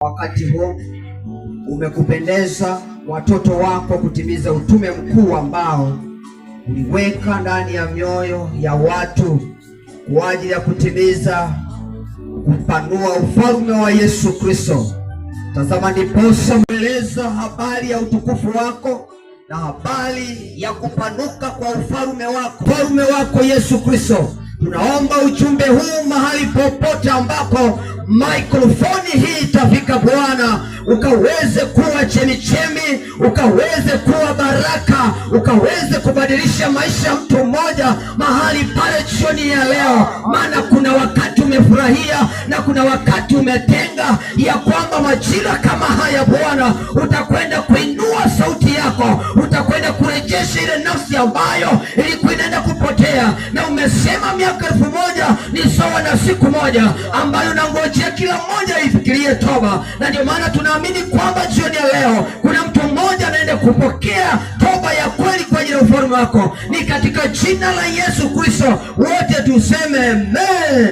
Wakati huu umekupendeza watoto wako kutimiza utume mkuu ambao uliweka ndani ya mioyo ya watu kwa ajili ya kutimiza kupanua ufalme wa Yesu Kristo. Tazama, ndiposa mweleza habari ya utukufu wako na habari ya kupanuka kwa ufalme wako Yesu Kristo. Tunaomba ujumbe huu mahali popote ambako mikrofoni hii itafika, Bwana, ukaweze kuwa chemichemi, ukaweze kuwa baraka, ukaweze kubadilisha maisha ya mtu mmoja mahali pale jioni ya leo. Maana kuna wakati umefurahia na kuna wakati umetenga ya kwamba majira kama haya, Bwana, utakwenda kuinua sauti yako, utakwenda kurejesha ile nafsi ambayo ilikuwa inaenda kupotea. Na umesema miaka 1000 ni sawa na siku moja, ambayo nangojea kila mmoja ifikirie toba. Na ndio maana tunaamini kwamba jioni ya leo kuna mtu mmoja anaenda kupokea toba ya kweli kwa ajili ya ufalme wako. Ni katika jina la Yesu Kristo wote tuseme amen.